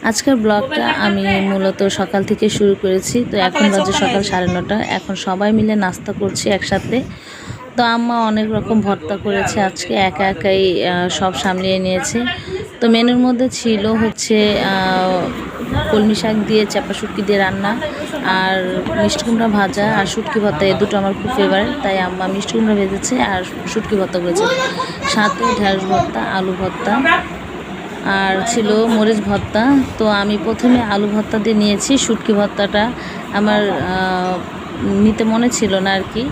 আজকের ব্লগটা আমি মূলত সকাল থেকে শুরু করেছি। তো এখন বাজে সকাল 9:30। এখন সবাই মিলে নাস্তা করছি একসাথে। তো আম্মা অনেক রকম ভর্তা করেছে, আজকে একা একাই সব সামলিয়ে নিয়েছে। তো মেনুর মধ্যে ছিল হচ্ছে কলমি শাক দিয়ে চাপা শুটকি দিয়ে রান্না, আর মিষ্টি কুমড়া ভাজা আর শুটকি ভর্তা। এই দুটো আমার খুব ফেভারিট, তাই আম্মা মিষ্টি কুমড়া ভেজেছে আর শুটকি ভর্তা করেছে। সাথে ঢেঁড়স ভর্তা, আলু ভর্তা আর ছিল মরিচ ভর্তা। তো আমি প্রথমে আলু ভর্তা দিয়ে নিয়েছি, শুটকি ভর্তাটা আমার নিতে মনে ছিল না আর কি।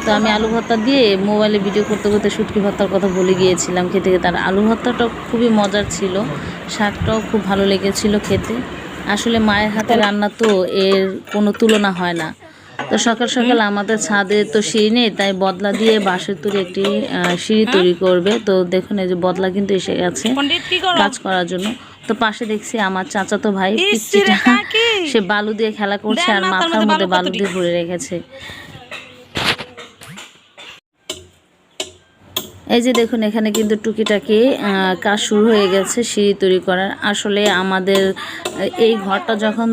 তো আমি আলু ভর্তা দিয়ে মোবাইলে ভিডিও করতে করতে শুটকি ভর্তার কথা ভুলে গিয়েছিলাম খেতে খেতে। আর আলু ভর্তাটা খুবই মজার ছিল, শাকটাও খুব ভালো লেগেছিল খেতে। আসলে মায়ের হাতে রান্না তো এর কোনো তুলনা হয় না। তো সকাল সকাল আমাদের ছাদে তো সিঁড়ি নেই, তাই বদলা দিয়ে বাঁশের তৈরি একটি সিঁড়ি তৈরি করবে। তো দেখুন এই যে বদলা কিন্তু এসে গেছে কাজ করার জন্য। তো পাশে দেখছি আমার চাচাতো ভাই পিচ্চিটা, সে বালু দিয়ে খেলা করছে আর মাথার মধ্যে বালু দিয়ে ভরে রেখেছে। এই যে দেখুন এখানে কিন্তু টুকিটাকি কাজ শুরু হয়ে গেছে সিঁড়ি তৈরি করার। আসলে আমাদের এই ঘরটা যখন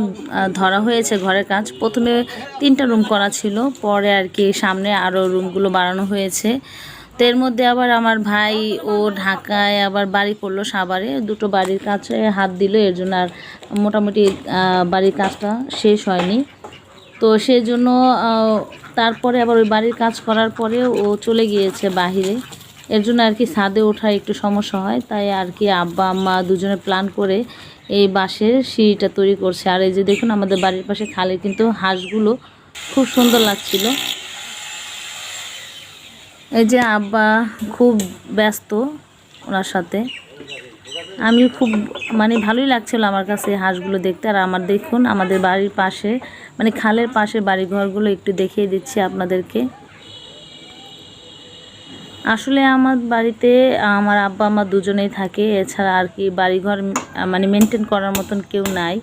ধরা হয়েছে, ঘরের কাজ প্রথমে 3টা রুম করা ছিল, পরে আর কি সামনে আরও রুমগুলো বাড়ানো হয়েছে। তো এর মধ্যে আবার আমার ভাই ও ঢাকায় আবার বাড়ি করলো, সাভারে দুটো বাড়ির কাছে হাত দিল, এর জন্য আর মোটামুটি বাড়ির কাজটা শেষ হয়নি। তো সেই জন্য তারপরে আবার ওই বাড়ির কাজ করার পরে ও চলে গিয়েছে বাহিরে, এর জন্য আর কি ছাদে ওঠার একটু সমস্যা হয়। তাই আর কি আব্বা আম্মা দুজনে প্ল্যান করে এই বাঁশের সিঁড়িটা তৈরি করছে। আর এই যে দেখুন আমাদের বাড়ির পাশে খালে কিন্তু হাঁসগুলো খুব সুন্দর লাগছিল। এই যে আব্বা খুব ব্যস্ত ওনার সাথে, আমি খুব ভালোই লাগছিল আমার কাছে হাঁসগুলো দেখতে। আর আমার দেখুন আমাদের বাড়ির পাশে খালের পাশে বাড়িঘরগুলো একটু দেখিয়ে দিচ্ছি আপনাদেরকে। আসলে আমার বাড়িতে আমার আব্বা আম্মা দুজনেই থাকে, এছাড়া আর কি বাড়িঘর মেনটেন করার মতন কেউ নাই।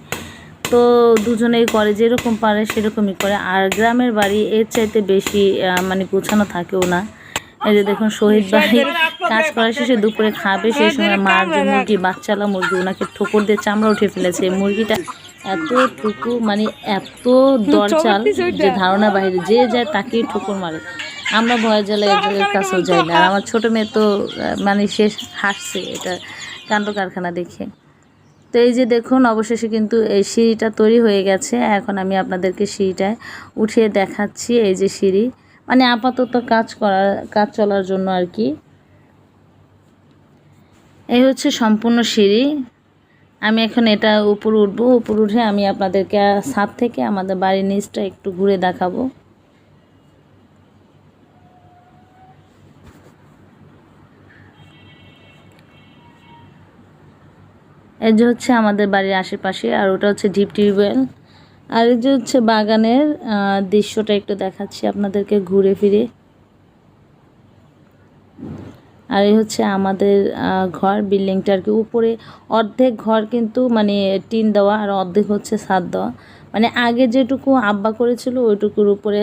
তো দুজনেই করে, যেরকম পারে সেরকমই করে। আর গ্রামের বাড়ি এর চাইতে বেশি গোছানো থাকেও না। এই যে দেখুন শহীদ ভাই কাজ করা শেষে দুপুরে খাবে, সেই সময় মার যে মুরগি, বাচ্চালা মুরগি, ওনাকে ঠোকর দিয়ে চামড়া উঠে ফেলেছে। মুরগিটা এতটুকু এত দরজাল যে ধারণা বাইরে, যে যায় তাকেই ঠোকর মারে। আমরা ভয় জ্বালাই এর কাছেও যাই না। আর আমার ছোটো মেয়ে তো সে হাসছে এটা কাণ্ড কারখানা দেখে। তো এই যে দেখুন অবশেষে কিন্তু এই সিঁড়িটা তৈরি হয়ে গেছে। এখন আমি আপনাদেরকে সিঁড়িটায় উঠিয়ে দেখাচ্ছি। এই যে সিঁড়ি আপাতত কাজ চলার জন্য আর কি। এই হচ্ছে সম্পূর্ণ সিঁড়ি। আমি এখন এটা উপরে উঠবো, উপরে উঠে আমি আপনাদেরকে ছাদ থেকে আমাদের বাড়ির নিচটা একটু ঘুরে দেখাবো। এই যে হচ্ছে আমাদের বাড়ির আশেপাশে, আর ওটা হচ্ছে ডিপ টিউবওয়েল। আর এই যে হচ্ছে বাগানের দৃশ্যটা একটু দেখাচ্ছি আপনাদেরকে ঘুরে ফিরে। আর এই হচ্ছে আমাদের ঘর, বিল্ডিংটা আর কি। উপরে অর্ধেক ঘর কিন্তু টিন দেওয়া, আর অর্ধেক হচ্ছে ছাদ দেওয়া। আগে যেটুকু আব্বা করেছিল ওইটুকুর উপরে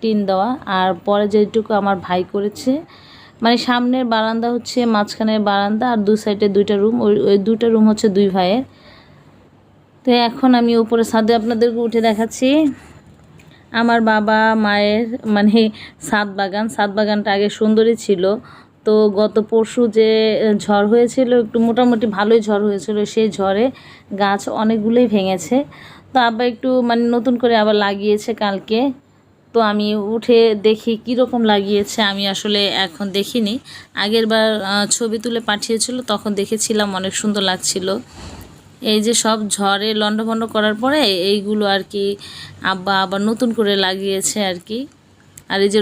টিন দেওয়া, আর পরে যেটুকু আমার ভাই করেছে। সামনের বারান্দা হচ্ছে মাঝখানের বারান্দা, আর দু সাইডে 2টা রুম, ওই 2টা রুম হচ্ছে 2 ভাইয়ের। তো এখন আমি উপরে ছাদে আপনাদেরকে উঠে দেখাচ্ছি। আমার বাবা মায়ের ছাদ বাগানটা আগে সুন্দরই ছিল। তো গত পরশু যে ঝড় হয়েছিল, একটু মোটামুটি ভালোই ঝড় হয়েছিল, সেই ঝড়ে গাছ অনেকগুলোই ভেঙেছে। তো আব্বা একটু নতুন করে আবার লাগিয়েছে কালকে। তো আমি উঠে দেখি কীরকম লাগিয়েছে, আমি আসলে এখন দেখিনি। আগের বার ছবি তুলে পাঠিয়েছিল, তখন দেখেছিলাম অনেক সুন্দর লাগছিল। এই যে সব ঝড়ে লণ্ডভণ্ড করার পরে এইগুলো আর কি আব্বা আবার নতুন করে লাগিয়েছে আর কি। আর এই যে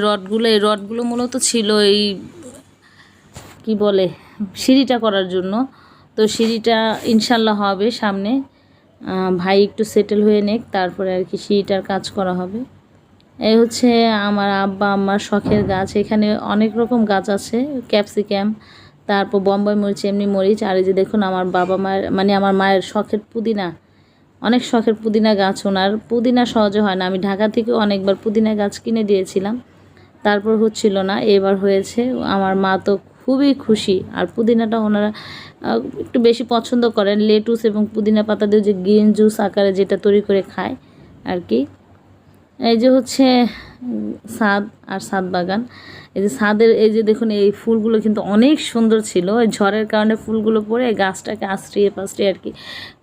এই রডগুলো মূলত ছিল এই কি বলে সিঁড়িটা করার জন্য। তো সিঁড়িটা ইনশাল্লাহ হবে সামনে, ভাই একটু সেটেল হয়ে নেক, তারপরে আর কি সিঁড়িটার কাজ করা হবে। এই হচ্ছে আমার আব্বা আম্মার শখের গাছ। এখানে অনেক রকম গাছ আছে, ক্যাপসিকাম, তারপর বম্বাই মরিচ, এমনি মরিচ। আর এই যে দেখুন আমার বাবা মায়ের আমার মায়ের শখের পুদিনা, অনেক শখের পুদিনা গাছ ওনার। পুদিনা সহজে হয় না, আমি ঢাকা থেকে অনেকবার পুদিনা গাছ কিনে দিয়েছিলাম, তারপর হচ্ছিল না, এবার হয়েছে। আমার মা তো খুবই খুশি। আর পুদিনাটা ওনারা একটু বেশি পছন্দ করেন, লেটুস এবং পুদিনা পাতা দিয়ে যে গ্রিন জুস আকারে যেটা তৈরি করে খায় আর কি। এই যে হচ্ছে ছাদ আর ছাদ বাগান। এই যে ছাদের এই যে দেখুন এই ফুলগুলো কিন্তু অনেক সুন্দর ছিল, ওই ঝড়ের কারণে ফুলগুলো পড়ে গাছটাকে আশ্রিয়ে পাশ্রিয়ে আর কি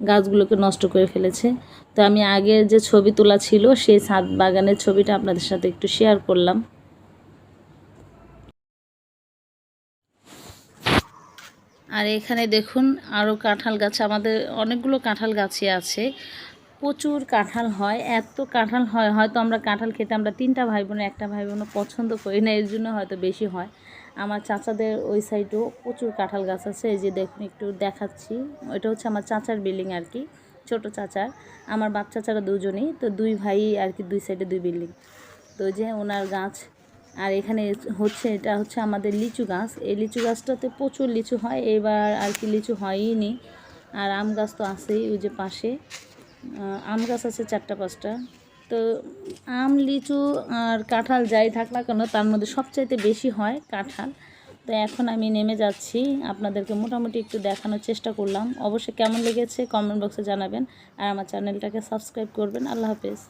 গাছগুলোকে নষ্ট করে ফেলেছে। তো আমি আগে যে ছবি তোলা ছিল সেই ছাদ বাগানের ছবিটা আপনাদের সাথে একটু শেয়ার করলাম। আর এখানে দেখুন আরও কাঁঠাল গাছ, আমাদের অনেকগুলো কাঁঠাল গাছই আছে, প্রচুর কাঁঠাল হয়, এত কাঁঠাল হয়, হয়তো আমরা কাঁঠাল খেতে আমরা 3টা ভাই বোনে একটা ভাই বোনও পছন্দ করি না, এর জন্য হয়তো বেশি হয়। আমার চাচাদের ওই সাইডেও প্রচুর কাঁঠাল গাছ আছে। এই যে দেখুন একটু দেখাচ্ছি, ওইটা হচ্ছে আমার চাচার বিল্ডিং আর কি, ছোট চাচার। আমার বাপ চাচারা দুজনেই, তো 2 ভাই আর কি, 2 সাইডে 2 বিল্ডিং। তো যে ওনার গাছ। আর এখানে হচ্ছে এটা হচ্ছে আমাদের লিচু গাছ, এই লিচু গাছটাতে প্রচুর লিচু হয়, এবার আর কি লিচু হয়ইনি। আর আম গাছ তো আছেই, ওই যে পাশে আম গাছ আছে 4টা 5টা। তো আম লিচু আর কাঁঠাল যাই থাক না কেন তার মধ্যে সবচাইতে বেশি হয় কাঁঠাল। তো এখন আমি নেমে যাচ্ছি, আপনাদেরকে মোটামুটি একটু দেখানোর চেষ্টা করলাম। অবশ্যই কেমন লেগেছে কমেন্ট বক্সে জানাবেন, আর আমার চ্যানেলটাকে সাবস্ক্রাইব করবেন। আল্লাহ হাফেজ।